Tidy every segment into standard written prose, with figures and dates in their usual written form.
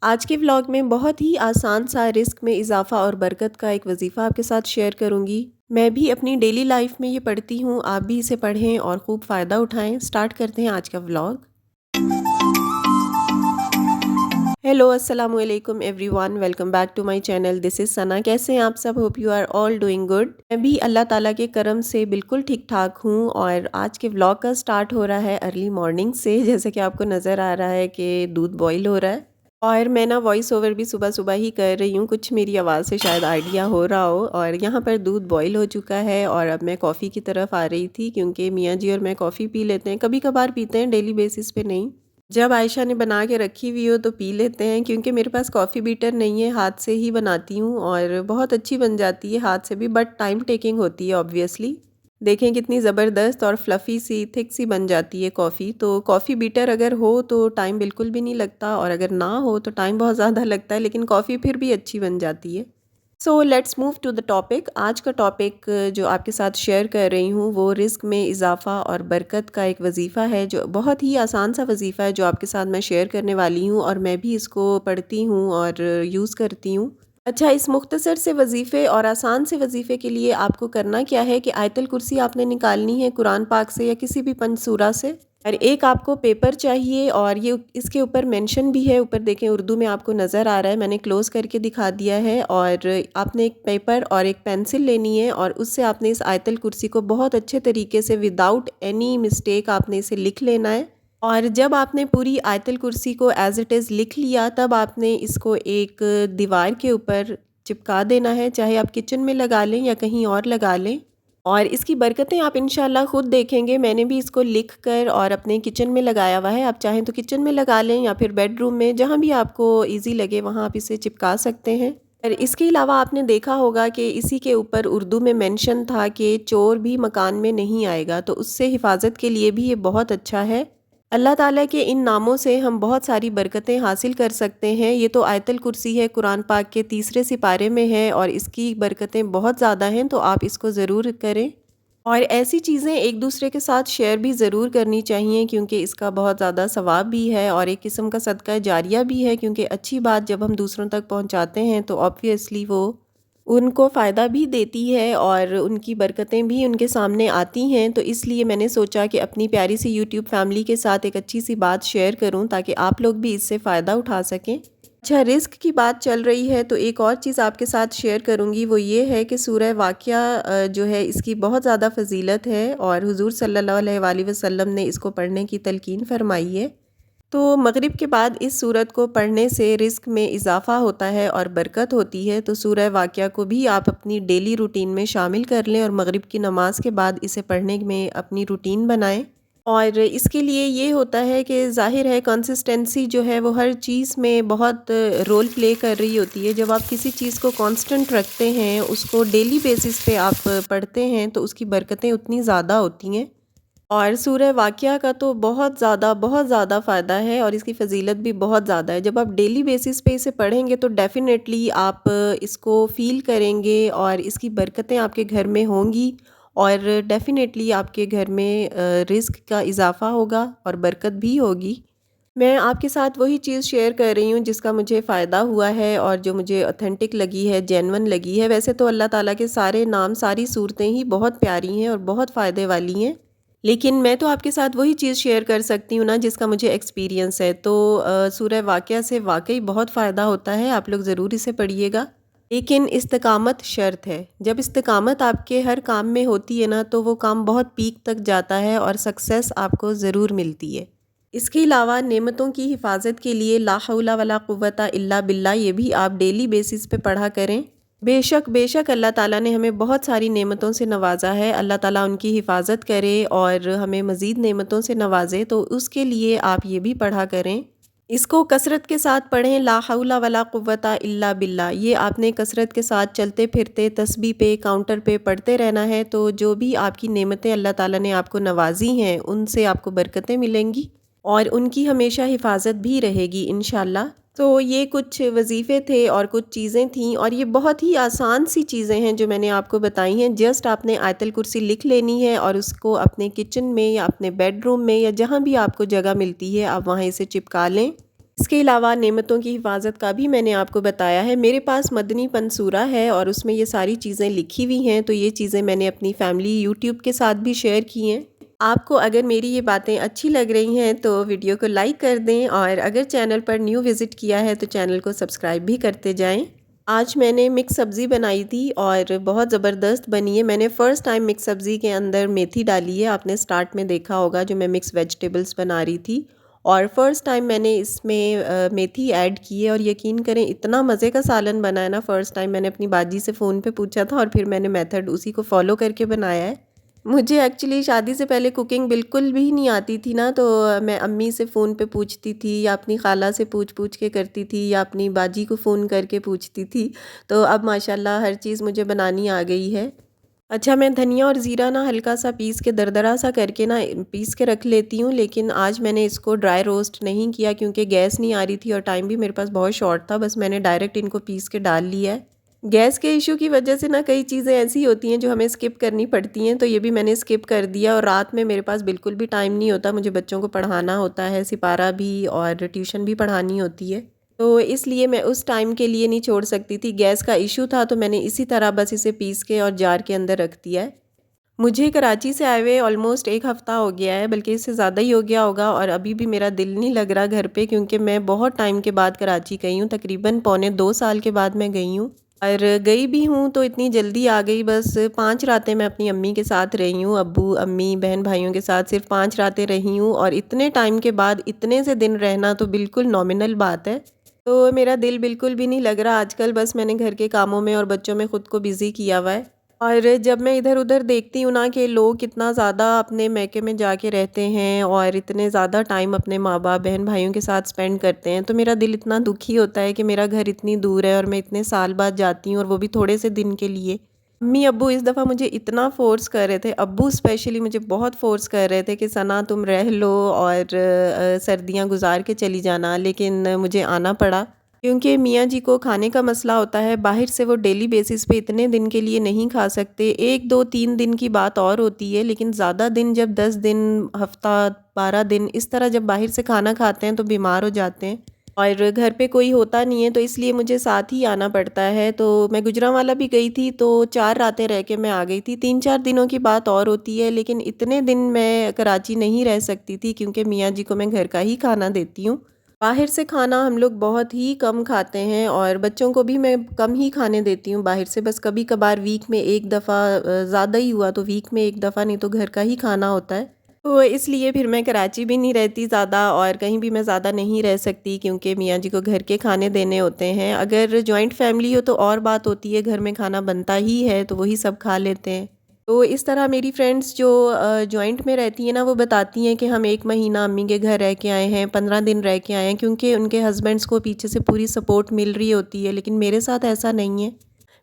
آج کے ولاگ میں بہت ہی آسان سا رزق میں اضافہ اور برکت کا ایک وظیفہ آپ کے ساتھ شیئر کروں گی۔ میں بھی اپنی ڈیلی لائف میں یہ پڑھتی ہوں، آپ بھی اسے پڑھیں اور خوب فائدہ اٹھائیں۔ سٹارٹ کرتے ہیں آج کا ولاگ۔ ہیلو، السلام علیکم everyone, welcome back to my channel. This is Sana. کیسے ہیں آپ سب؟ Hope you are all doing good. میں بھی اللہ تعالیٰ کے کرم سے بالکل ٹھیک ٹھاک ہوں، اور آج کے ولاگ کا سٹارٹ ہو رہا ہے ارلی مارننگ سے، جیسے کہ آپ کو نظر آ رہا ہے کہ دودھ بوائل ہو رہا ہے، اور میں نا وائس اوور بھی صبح صبح ہی کر رہی ہوں، کچھ میری آواز سے شاید آئیڈیا ہو رہا ہو۔ اور یہاں پر دودھ بوائل ہو چکا ہے، اور اب میں کافی کی طرف آ رہی تھی، کیونکہ میاں جی اور میں کافی پی لیتے ہیں، کبھی کبھار پیتے ہیں، ڈیلی بیسس پہ نہیں۔ جب عائشہ نے بنا کے رکھی ہوئی ہو تو پی لیتے ہیں، کیونکہ میرے پاس کافی بیٹر نہیں ہے، ہاتھ سے ہی بناتی ہوں، اور بہت اچھی بن جاتی ہے ہاتھ سے بھی، بٹ ٹائم ٹیکنگ ہوتی ہے آبویسلی۔ دیکھیں کتنی زبردست اور فلفی سی تھک سی بن جاتی ہے کافی۔ تو کافی بیٹر اگر ہو تو ٹائم بالکل بھی نہیں لگتا، اور اگر نہ ہو تو ٹائم بہت زیادہ لگتا ہے، لیکن کافی پھر بھی اچھی بن جاتی ہے۔ So let's move to the topic. آج کا ٹاپک جو آپ کے ساتھ شیئر کر رہی ہوں وہ رزق میں اضافہ اور برکت کا ایک وظیفہ ہے، جو بہت ہی آسان سا وظیفہ ہے جو آپ کے ساتھ میں شیئر کرنے والی ہوں، اور میں بھی اس کو پڑھتی ہوں اور یوز کرتی ہوں۔ اچھا، اس مختصر سے وظیفے اور آسان سے وظیفے کے لیے آپ کو کرنا کیا ہے کہ آیت الکرسی آپ نے نکالنی ہے قرآن پاک سے یا کسی بھی پنج سورہ سے، اور ایک آپ کو پیپر چاہیے، اور یہ اس کے اوپر مینشن بھی ہے، اوپر دیکھیں اردو میں آپ کو نظر آ رہا ہے، میں نے کلوز کر کے دکھا دیا ہے۔ اور آپ نے ایک پیپر اور ایک پینسل لینی ہے، اور اس سے آپ نے اس آیت الکرسی کو بہت اچھے طریقے سے وداؤٹ اینی مسٹیک آپ نے اسے لکھ لینا ہے۔ اور جب آپ نے پوری آیت الکرسی کو ایز اٹ از لکھ لیا، تب آپ نے اس کو ایک دیوار کے اوپر چپکا دینا ہے، چاہے آپ کچن میں لگا لیں یا کہیں اور لگا لیں، اور اس کی برکتیں آپ انشاءاللہ خود دیکھیں گے۔ میں نے بھی اس کو لکھ کر اور اپنے کچن میں لگایا ہوا ہے، آپ چاہیں تو کچن میں لگا لیں یا پھر بیڈ روم میں، جہاں بھی آپ کو ایزی لگے وہاں آپ اسے چپکا سکتے ہیں۔ اور اس کے علاوہ آپ نے دیکھا ہوگا کہ اسی کے اوپر اردو میں مینشن تھا کہ چور بھی مکان میں نہیں آئے گا، تو اس سے حفاظت کے لیے بھی یہ بہت اچھا ہے۔ اللہ تعالیٰ کے ان ناموں سے ہم بہت ساری برکتیں حاصل کر سکتے ہیں۔ یہ تو آیت الکرسی ہے، قرآن پاک کے تیسرے سپارے میں ہے، اور اس کی برکتیں بہت زیادہ ہیں، تو آپ اس کو ضرور کریں۔ اور ایسی چیزیں ایک دوسرے کے ساتھ شیئر بھی ضرور کرنی چاہیے، کیونکہ اس کا بہت زیادہ ثواب بھی ہے، اور ایک قسم کا صدقہ جاریہ بھی ہے، کیونکہ اچھی بات جب ہم دوسروں تک پہنچاتے ہیں تو آبویسلی وہ ان کو فائدہ بھی دیتی ہے، اور ان کی برکتیں بھی ان کے سامنے آتی ہیں۔ تو اس لیے میں نے سوچا کہ اپنی پیاری سی یوٹیوب فیملی کے ساتھ ایک اچھی سی بات شیئر کروں، تاکہ آپ لوگ بھی اس سے فائدہ اٹھا سکیں۔ اچھا، رزق کی بات چل رہی ہے تو ایک اور چیز آپ کے ساتھ شیئر کروں گی، وہ یہ ہے کہ سورہ واقعہ جو ہے اس کی بہت زیادہ فضیلت ہے، اور حضور صلی اللہ علیہ وآلہ وسلم نے اس کو پڑھنے کی تلقین فرمائی ہے۔ تو مغرب کے بعد اس سورت کو پڑھنے سے رزق میں اضافہ ہوتا ہے اور برکت ہوتی ہے، تو سورہ واقعہ کو بھی آپ اپنی ڈیلی روٹین میں شامل کر لیں، اور مغرب کی نماز کے بعد اسے پڑھنے میں اپنی روٹین بنائیں۔ اور اس کے لیے یہ ہوتا ہے کہ ظاہر ہے کنسسٹنسی جو ہے وہ ہر چیز میں بہت رول پلے کر رہی ہوتی ہے۔ جب آپ کسی چیز کو کانسٹنٹ رکھتے ہیں، اس کو ڈیلی بیسس پہ آپ پڑھتے ہیں، تو اس کی برکتیں اتنی زیادہ ہوتی ہیں۔ اور سورہ واقعہ کا تو بہت زیادہ فائدہ ہے، اور اس کی فضیلت بھی بہت زیادہ ہے۔ جب آپ ڈیلی بیسس پہ اسے پڑھیں گے تو ڈیفینیٹلی آپ اس کو فیل کریں گے، اور اس کی برکتیں آپ کے گھر میں ہوں گی، اور ڈیفینیٹلی آپ کے گھر میں رزق کا اضافہ ہوگا اور برکت بھی ہوگی۔ میں آپ کے ساتھ وہی چیز شیئر کر رہی ہوں جس کا مجھے فائدہ ہوا ہے، اور جو مجھے اوتھینٹک لگی ہے، جینون لگی ہے۔ ویسے تو اللہ تعالیٰ کے سارے نام، ساری صورتیں ہی بہت پیاری ہیں اور بہت فائدے والی ہیں، لیکن میں تو آپ کے ساتھ وہی چیز شیئر کر سکتی ہوں نا جس کا مجھے ایکسپیرینس ہے۔ تو سورہ واقعہ سے واقعی بہت فائدہ ہوتا ہے، آپ لوگ ضرور اسے پڑھیے گا، لیکن استقامت شرط ہے۔ جب استقامت آپ کے ہر کام میں ہوتی ہے نا، تو وہ کام بہت پیک تک جاتا ہے، اور سکسیس آپ کو ضرور ملتی ہے۔ اس کے علاوہ نعمتوں کی حفاظت کے لیے لا حول ولا قوت الا باللہ، یہ بھی آپ ڈیلی بیسس پہ پڑھا کریں۔ بے شک اللہ تعالیٰ نے ہمیں بہت ساری نعمتوں سے نوازا ہے، اللہ تعالیٰ ان کی حفاظت کرے اور ہمیں مزید نعمتوں سے نوازے، تو اس کے لیے آپ یہ بھی پڑھا کریں۔ اس کو کثرت کے ساتھ پڑھیں، لا حول ولا قوت الا باللہ، یہ آپ نے کثرت کے ساتھ چلتے پھرتے تسبیح پہ، کاؤنٹر پہ پڑھتے رہنا ہے، تو جو بھی آپ کی نعمتیں اللہ تعالیٰ نے آپ کو نوازی ہیں، ان سے آپ کو برکتیں ملیں گی، اور ان کی ہمیشہ حفاظت بھی رہے گی انشاءاللہ۔ تو یہ کچھ وظیفے تھے اور کچھ چیزیں تھیں، اور یہ بہت ہی آسان سی چیزیں ہیں جو میں نے آپ کو بتائی ہیں۔ جسٹ آپ نے آیت الکرسی لکھ لینی ہے، اور اس کو اپنے کچن میں یا اپنے بیڈ روم میں یا جہاں بھی آپ کو جگہ ملتی ہے، آپ وہاں اسے چپکا لیں۔ اس کے علاوہ نعمتوں کی حفاظت کا بھی میں نے آپ کو بتایا ہے۔ میرے پاس مدنی پنصورہ ہے اور اس میں یہ ساری چیزیں لکھی ہوئی ہیں، تو یہ چیزیں میں نے اپنی فیملی یوٹیوب کے ساتھ بھی شیئر کی ہیں۔ آپ کو اگر میری یہ باتیں اچھی لگ رہی ہیں تو ویڈیو کو لائک کر دیں، اور اگر چینل پر نیو وزٹ کیا ہے تو چینل کو سبسکرائب بھی کرتے جائیں۔ آج میں نے مکس سبزی بنائی تھی اور بہت زبردست بنی ہے۔ میں نے فرسٹ ٹائم مکس سبزی کے اندر میتھی ڈالی ہے، آپ نے سٹارٹ میں دیکھا ہوگا جو میں مکس ویجیٹیبلز بنا رہی تھی، اور فرسٹ ٹائم میں نے اس میں میتھی ایڈ کی ہے، اور یقین کریں اتنا مزے کا سالن بنا ہے نا۔ فرسٹ ٹائم میں نے اپنی باجی سے فون پہ پوچھا تھا اور پھر میں نے میتھڈ اسی کو فالو کر کے بنایا ہے۔ مجھے ایکچولی شادی سے پہلے کوکنگ بالکل بھی نہیں آتی تھی نا، تو میں امی سے فون پہ پوچھتی تھی یا اپنی خالہ سے پوچھ کے کرتی تھی یا اپنی باجی کو فون کر کے پوچھتی تھی، تو اب ماشاءاللہ ہر چیز مجھے بنانی آ گئی ہے۔ اچھا، میں دھنیا اور زیرہ نا ہلکا سا پیس کے دردرا سا کر کے نا پیس کے رکھ لیتی ہوں، لیکن آج میں نے اس کو ڈرائی روسٹ نہیں کیا کیونکہ گیس نہیں آ رہی تھی اور ٹائم بھی میرے پاس بہت شارٹ تھا، بس میں نے ڈائریکٹ ان کو پیس کے ڈال لیا ہے۔ گیس کے ایشو کی وجہ سے نا کئی چیزیں ایسی ہوتی ہیں جو ہمیں اسکپ کرنی پڑتی ہیں، تو یہ بھی میں نے اسکپ کر دیا، اور رات میں میرے پاس بالکل بھی ٹائم نہیں ہوتا، مجھے بچوں کو پڑھانا ہوتا ہے، سپارہ بھی اور ٹیوشن بھی پڑھانی ہوتی ہے، تو اس لیے میں اس ٹائم کے لیے نہیں چھوڑ سکتی تھی۔ گیس کا ایشو تھا تو میں نے اسی طرح بس اسے پیس کے اور جار کے اندر رکھ دیا ہے۔ مجھے کراچی سے آئے ہوئے آلموسٹ ایک ہفتہ ہو گیا ہے، بلکہ اس سے زیادہ ہی ہو گیا ہوگا، اور ابھی بھی میرا دل نہیں لگ رہا گھر پہ، کیونکہ میں بہت ٹائم کے بعد کراچی گئی ہوں، تقریباً پونے 2 سال کے بعد میں گئی ہوں، اور گئی بھی ہوں تو اتنی جلدی آ گئی۔ بس 5 راتیں میں اپنی امی کے ساتھ رہی ہوں، ابو امی بہن بھائیوں کے ساتھ صرف 5 راتیں رہی ہوں، اور اتنے ٹائم کے بعد اتنے سے دن رہنا تو بالکل نامنل بات ہے، تو میرا دل بالکل بھی نہیں لگ رہا آج کل۔ بس میں نے گھر کے کاموں میں اور بچوں میں خود کو بزی کیا ہوا ہے، اور جب میں ادھر ادھر دیکھتی ہوں نا کہ لوگ کتنا زیادہ اپنے میکے میں جا کے رہتے ہیں اور اتنے زیادہ ٹائم اپنے ماں باپ بہن بھائیوں کے ساتھ سپینڈ کرتے ہیں، تو میرا دل اتنا دکھی ہوتا ہے کہ میرا گھر اتنی دور ہے اور میں اتنے سال بعد جاتی ہوں، اور وہ بھی تھوڑے سے دن کے لیے۔ امی ابو اس دفعہ مجھے اتنا فورس کر رہے تھے، ابو اسپیشلی مجھے بہت فورس کر رہے تھے کہ ثنا تم رہ لو اور سردیاں گزار کے چلی جانا، لیکن مجھے آنا پڑا کیونکہ میاں جی کو کھانے کا مسئلہ ہوتا ہے، باہر سے وہ ڈیلی بیسس پہ اتنے دن کے لیے نہیں کھا سکتے۔ 1 2 3 دن کی بات اور ہوتی ہے، لیکن زیادہ دن جب 10 دن ہفتہ 12 دن اس طرح جب باہر سے کھانا کھاتے ہیں تو بیمار ہو جاتے ہیں، اور گھر پہ کوئی ہوتا نہیں ہے، تو اس لیے مجھے ساتھ ہی آنا پڑتا ہے۔ تو میں گجرانوالہ بھی گئی تھی تو 4 راتیں رہ کے میں آ گئی تھی، 3 4 دنوں کی بات اور ہوتی ہے، لیکن اتنے دن میں کراچی نہیں رہ سکتی تھی کیونکہ میاں جی کو میں گھر کا ہی کھانا دیتی ہوں۔ باہر سے کھانا ہم لوگ بہت ہی کم کھاتے ہیں، اور بچوں کو بھی میں کم ہی کھانے دیتی ہوں باہر سے، بس کبھی کبھار ویک میں 1 دفعہ، زیادہ ہی ہوا تو ویک میں 1 دفعہ، نہیں تو گھر کا ہی کھانا ہوتا ہے۔ تو اس لیے پھر میں کراچی بھی نہیں رہتی زیادہ، اور کہیں بھی میں زیادہ نہیں رہ سکتی کیونکہ میاں جی کو گھر کے کھانے دینے ہوتے ہیں۔ اگر جوائنٹ فیملی ہو تو اور بات ہوتی ہے، گھر میں کھانا بنتا ہی ہے تو وہی سب کھا لیتے ہیں۔ تو اس طرح میری فرینڈز جو جوائنٹ میں رہتی ہیں نا، وہ بتاتی ہیں کہ ہم 1 مہینہ امی کے گھر رہ کے آئے ہیں، 15 دن رہ کے آئے ہیں، کیونکہ ان کے ہسبینڈز کو پیچھے سے پوری سپورٹ مل رہی ہوتی ہے، لیکن میرے ساتھ ایسا نہیں ہے،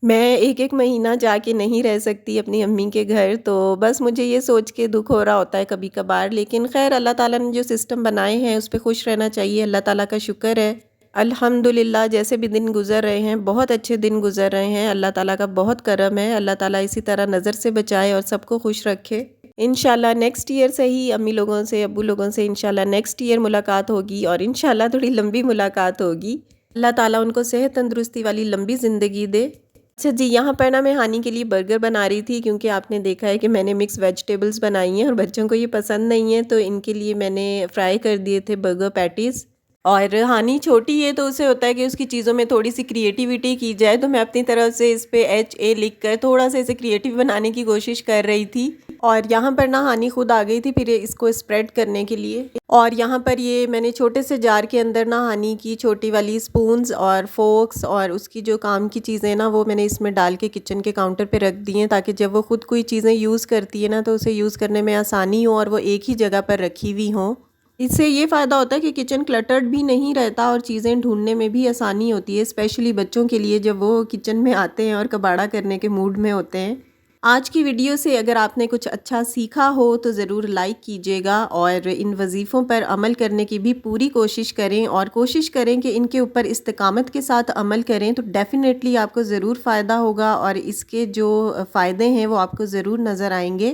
میں 1 مہینہ جا کے نہیں رہ سکتی اپنی امی کے گھر، تو بس مجھے یہ سوچ کے دکھ ہو رہا ہوتا ہے کبھی کبھار، لیکن خیر اللہ تعالیٰ نے جو سسٹم بنائے ہیں اس پہ خوش رہنا چاہیے، اللہ تعالیٰ کا شکر ہے۔ الحمدللہ جیسے بھی دن گزر رہے ہیں بہت اچھے دن گزر رہے ہیں، اللہ تعالیٰ کا بہت کرم ہے، اللہ تعالیٰ اسی طرح نظر سے بچائے اور سب کو خوش رکھے۔ انشاءاللہ نیکسٹ ایئر سے ہی امی لوگوں سے ابو لوگوں سے انشاءاللہ نیکسٹ ایئر ملاقات ہوگی، اور انشاءاللہ تھوڑی لمبی ملاقات ہوگی، اللہ تعالیٰ ان کو صحت تندرستی والی لمبی زندگی دے۔ اچھا جی، یہاں پر نا میں ہانی کے لیے برگر بنا رہی تھی، کیونکہ آپ نے دیکھا ہے کہ میں نے مکس ویجیٹیبلز بنائی ہیں اور بچوں کو یہ پسند نہیں ہے، تو ان کے لیے میں نے فرائی کر دیے تھے برگر پیٹیز، اور ہانی چھوٹی ہے تو اسے ہوتا ہے کہ اس کی چیزوں میں تھوڑی سی کریٹیوٹی کی جائے، تو میں اپنی طرف سے اس پہ HA لکھ کر تھوڑا سا اسے کریٹیو بنانے کی کوشش کر رہی تھی، اور یہاں پر نا ہانی خود آ گئی تھی پھر اس کو اسپریڈ کرنے کے لیے، اور یہاں پر یہ میں نے چھوٹے سے جار کے اندر نا ہانی کی چھوٹی والی سپونز اور فورکس اور اس کی جو کام کی چیزیں نا وہ میں نے اس میں ڈال کے کچن کے کاؤنٹر پہ رکھ دی ہیں، تاکہ جب وہ خود کوئی چیزیں یوز کرتی ہے نا تو اسے یوز کرنے میں آسانی ہو اور وہ ایک ہی جگہ پر رکھی ہوئی ہوں۔ اس سے یہ فائدہ ہوتا ہے کہ کچن کلٹرڈ بھی نہیں رہتا اور چیزیں ڈھونڈنے میں بھی آسانی ہوتی ہے، اسپیشلی بچوں کے لیے جب وہ کچن میں آتے ہیں اور کباڑا کرنے کے موڈ میں ہوتے ہیں۔ آج کی ویڈیو سے اگر آپ نے کچھ اچھا سیکھا ہو تو ضرور لائک کیجیے گا، اور ان وظیفوں پر عمل کرنے کی بھی پوری کوشش کریں، اور کوشش کریں کہ ان کے اوپر استقامت کے ساتھ عمل کریں، تو ڈیفینیٹلی آپ کو ضرور فائدہ ہوگا، اور اس کے جو فائدے ہیں وہ آپ کو ضرور نظر آئیں گے۔